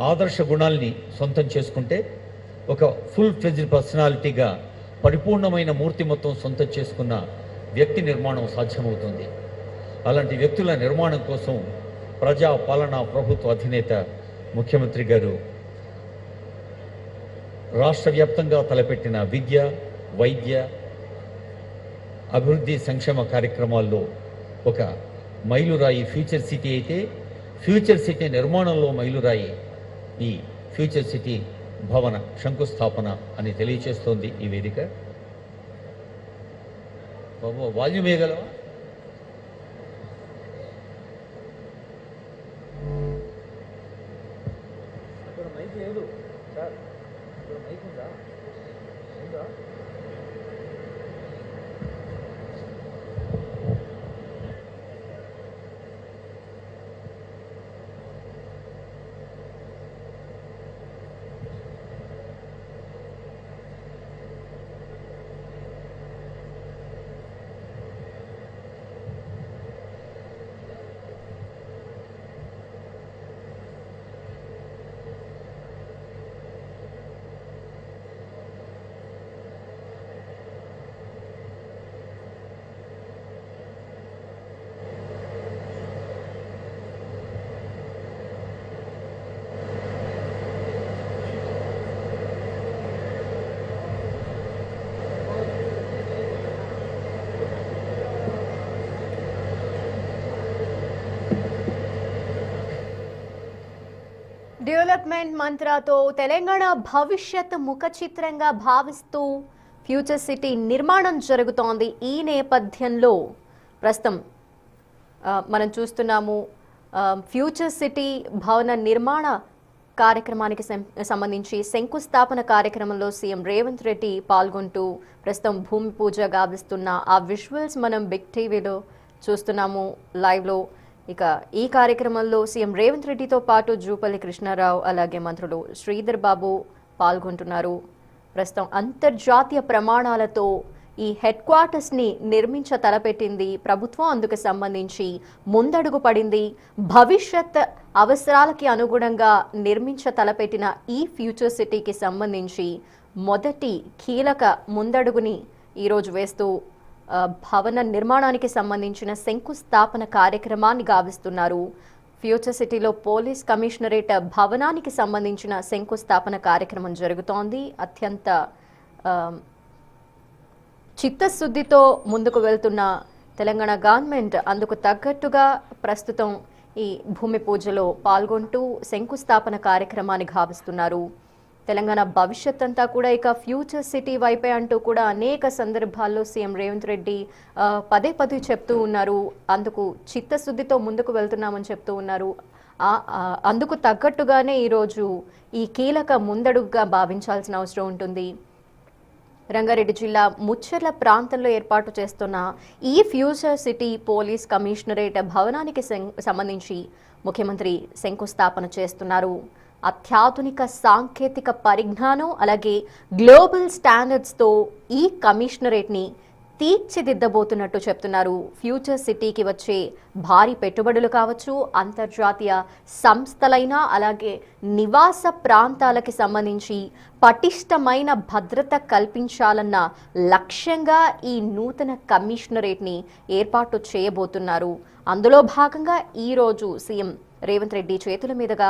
ఆదర్శ గుణాల్ని సొంతం చేసుకుంటే ఒక ఫుల్ ఫ్లెడ్జ్డ్ పర్సనాలిటీగా పరిపూర్ణమైన మూర్తిమత్వం సొంతం చేసుకున్న వ్యక్తి నిర్మాణం సాధ్యమవుతుంది. అలాంటి వ్యక్తుల నిర్మాణం కోసం ప్రజా పాలన ప్రభుత్వ అధినేత ముఖ్యమంత్రి గారు రాష్ట్ర వ్యాప్తంగా తలపెట్టిన విద్య, వైద్య, అభివృద్ధి, సంక్షేమ కార్యక్రమాల్లో ఒక మైలురాయి ఫ్యూచర్ సిటీ అయితే, ఫ్యూచర్ సిటీ నిర్మాణంలో మైలురాయి ఈ ఫ్యూచర్ సిటీ భవన శంకుస్థాపన అని తెలియచేస్తోంది ఈ వేదిక. బాబు వాల్యూమ్ వేయగలవా? మైక్ లేదు సార్, మైక్ ఉందా? డెవలప్మెంట్ మంత్రాతో తెలంగాణ భవిష్యత్ ముఖ చిత్రంగా భావిస్తూ ఫ్యూచర్ సిటీ నిర్మాణం జరుగుతోంది. ఈ నేపథ్యంలో ప్రస్తుతం మనం చూస్తున్నాము ఫ్యూచర్ సిటీ భవన నిర్మాణ కార్యక్రమానికి సంబంధించి శంకుస్థాపన కార్యక్రమంలో సీఎం రేవంత్ రెడ్డి పాల్గొంటూ ప్రస్తుతం భూమి పూజ గావిస్తున్న ఆ విజువల్స్ మనం బిగ్ టీవీలో చూస్తున్నాము లైవ్లో. ఇక ఈ కార్యక్రమంలో సీఎం రేవంత్ రెడ్డితో పాటు జూపల్లి కృష్ణారావు అలాగే మంత్రులు శ్రీధర్ బాబు పాల్గొంటున్నారు. ప్రస్తుతం అంతర్జాతీయ ప్రమాణాలతో ఈ హెడ్ క్వార్టర్స్ని నిర్మించ తలపెట్టింది ప్రభుత్వం. అందుకు సంబంధించి ముందడుగు పడింది. భవిష్యత్ అవసరాలకి అనుగుణంగా నిర్మించ తలపెట్టిన ఈ ఫ్యూచర్ సిటీకి సంబంధించి మొదటి కీలక ముందడుగుని ఈరోజు వేస్తూ భవన నిర్మాణానికి సంబంధించిన శంకుస్థాపన కార్యక్రమాన్ని గావిస్తున్నారు. ఫ్యూచర్ సిటీలో పోలీస్ కమిషనరేట్ భవనానికి సంబంధించిన శంకుస్థాపన కార్యక్రమం జరుగుతోంది. అత్యంత చిత్తశుద్ధితో ముందుకు వెళ్తున్న తెలంగాణ గవర్నమెంట్ అందుకు తగ్గట్టుగా ప్రస్తుతం ఈ భూమి పూజలో పాల్గొంటూ శంకుస్థాపన కార్యక్రమాన్ని గావిస్తున్నారు. తెలంగాణ భవిష్యత్ అంతా కూడా ఇక ఫ్యూచర్ సిటీ వైపే అంటూ కూడా అనేక సందర్భాల్లో సీఎం రేవంత్ రెడ్డి పదే పదే చెప్తూ ఉన్నారు. అందుకు చిత్తశుద్ధితో ముందుకు వెళ్తున్నామని చెప్తూ ఉన్నారు. అందుకు తగ్గట్టుగానే ఈరోజు ఈ కీలక ముందడుగుగా భావించాల్సిన అవసరం ఉంటుంది. రంగారెడ్డి జిల్లా ముచ్చెర్ల ప్రాంతంలో ఏర్పాటు చేస్తున్న ఈ ఫ్యూచర్ సిటీ పోలీస్ కమిషనరేట్ భవనానికి సంబంధించి ముఖ్యమంత్రి శంకుస్థాపన చేస్తున్నారు. అత్యాధునిక సాంకేతిక పరిజ్ఞానం అలాగే గ్లోబల్ స్టాండర్డ్స్తో ఈ కమిషనరేట్ని తీర్చిదిద్దబోతున్నట్టు చెప్తున్నారు. ఫ్యూచర్ సిటీకి వచ్చే భారీ పెట్టుబడులు కావచ్చు, అంతర్జాతీయ సంస్థలైనా అలాగే నివాస ప్రాంతాలకి సంబంధించి పటిష్టమైన భద్రత కల్పించాలన్న లక్ష్యంగా ఈ నూతన కమిషనరేట్ని ఏర్పాటు చేయబోతున్నారు. అందులో భాగంగా ఈరోజు సీఎం రేవంత్ రెడ్డి చేతుల మీదుగా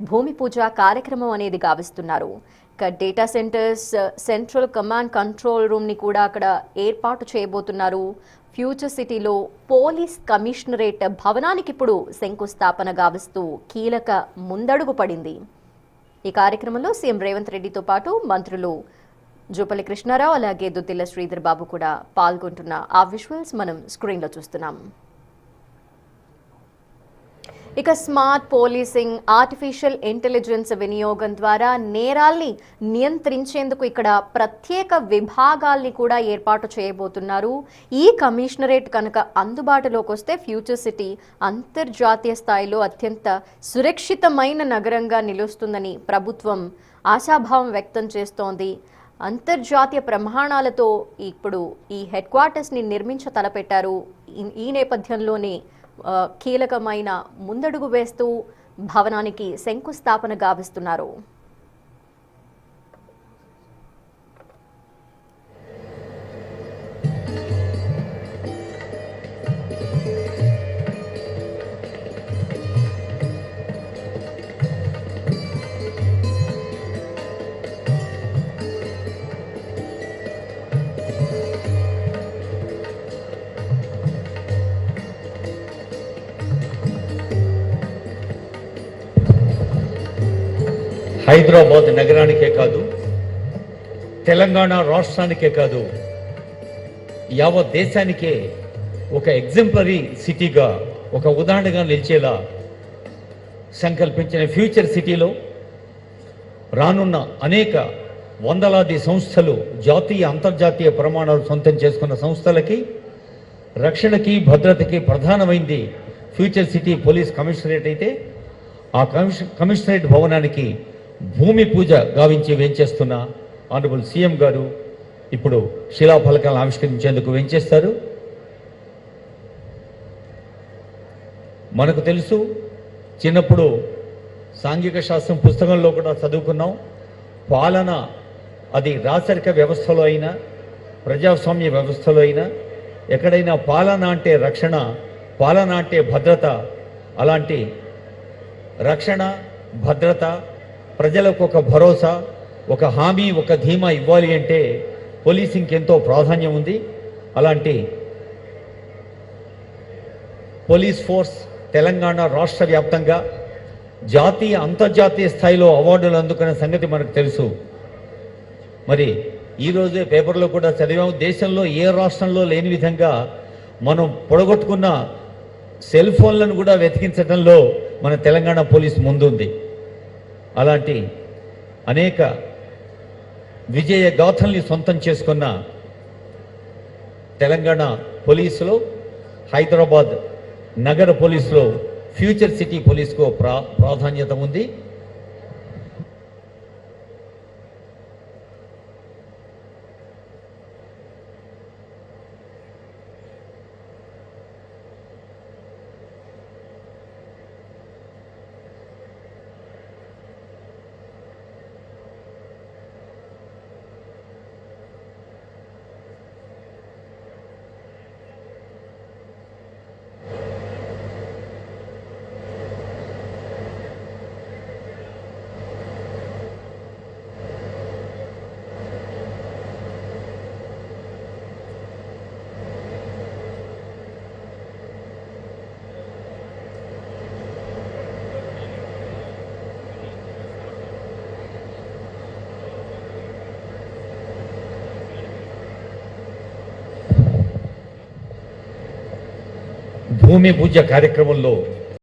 భూమి పూజ కార్యక్రమం అనేది గావిస్తున్నారు. ఇక data centres, central command control రూమ్ని కూడా అక్కడ ఏర్పాటు చేయబోతున్నారు. ఫ్యూచర్ సిటీలో పోలీస్ కమిషనరేట్ భవనానికి ఇప్పుడు శంకుస్థాపన గావిస్తూ కీలక ముందడుగు పడింది. ఈ కార్యక్రమంలో సీఎం రేవంత్ రెడ్డితో పాటు మంత్రులు జూపల్లి కృష్ణారావు అలాగే దుద్దిల్ల శ్రీధర్ బాబు కూడా పాల్గొంటున్న ఆ విజువల్స్ మనం స్క్రీన్లో చూస్తున్నాం. ఇక స్మార్ట్ పోలీసింగ్, ఆర్టిఫిషియల్ ఇంటెలిజెన్స్ వినియోగం ద్వారా నేరాల్ని నియంత్రించేందుకు ఇక్కడ ప్రత్యేక విభాగాల్ని కూడా ఏర్పాటు చేయబోతున్నారు. ఈ కమిషనరేట్ కనుక అందుబాటులోకి వస్తే ఫ్యూచర్ సిటీ అంతర్జాతీయ స్థాయిలో అత్యంత సురక్షితమైన నగరంగా నిలుస్తుందని ప్రభుత్వం ఆశాభావం వ్యక్తం చేస్తోంది. అంతర్జాతీయ ప్రమాణాలతో ఇప్పుడు ఈ హెడ్ క్వార్టర్స్ని నిర్మించ తలపెట్టారు. ఈ నేపథ్యంలోనే కీలకమైన ముందడుగు వేస్తూ భవనానికి శంకుస్థాపన గావిస్తున్నారు. హైదరాబాద్ నగరానికే కాదు, తెలంగాణ రాష్ట్రానికే కాదు, యావత్ దేశానికే ఒక ఎగ్జాంపులరీ సిటీగా, ఒక ఉదాహరణగా నిలిచేలా సంకల్పించిన ఫ్యూచర్ సిటీలో రానున్న అనేక వందలాది సంస్థలు, జాతీయ అంతర్జాతీయ ప్రమాణాలు సొంతం చేసుకున్న సంస్థలకి రక్షణకి భద్రతకి ప్రధానమైంది ఫ్యూచర్ సిటీ పోలీస్ కమిషనరేట్ అయితే, ఆ కమిషనరేట్ భవనానికి భూమి పూజ గావించి వేంచేస్తున్న ఆనరబుల్ సీఎం గారు ఇప్పుడు శిలాఫలకాలను ఆవిష్కరించేందుకు వేంచేస్తారు. మనకు తెలుసు, చిన్నప్పుడు సాంఘిక శాస్త్రం పుస్తకంలో కూడా చదువుకున్నాం, పాలన అది రాచరిక వ్యవస్థలో అయినా ప్రజాస్వామ్య వ్యవస్థలో అయినా ఎక్కడైనా పాలన అంటే రక్షణ, పాలన అంటే భద్రత, అలాంటి రక్షణ భద్రత ప్రజలకు ఒక భరోసా, ఒక హామీ, ఒక ధీమా ఇవ్వాలి అంటే పోలీసింగ్కి ఎంతో ప్రాధాన్యం ఉంది. అలాంటి పోలీస్ ఫోర్స్ తెలంగాణ రాష్ట్ర వ్యాప్తంగా జాతీయ అంతర్జాతీయ స్థాయిలో అవార్డులు అందుకున్న సంగతి మనకు తెలుసు. మరి ఈరోజే పేపర్లో కూడా చదివాము, దేశంలో ఏ రాష్ట్రంలో లేని విధంగా మనం పొడగొట్టుకున్న సెల్ ఫోన్లను కూడా వెతికించడంలో మన తెలంగాణ పోలీస్ ముందుంది. అలాంటి అనేక విజయ గాథల్ని సొంతం చేసుకున్న తెలంగాణ పోలీసులో, హైదరాబాద్ నగర పోలీసులో ఫ్యూచర్ సిటీ పోలీస్కు ప్రాధాన్యత ఉంది. భూమి పూజ కార్యక్రమంలో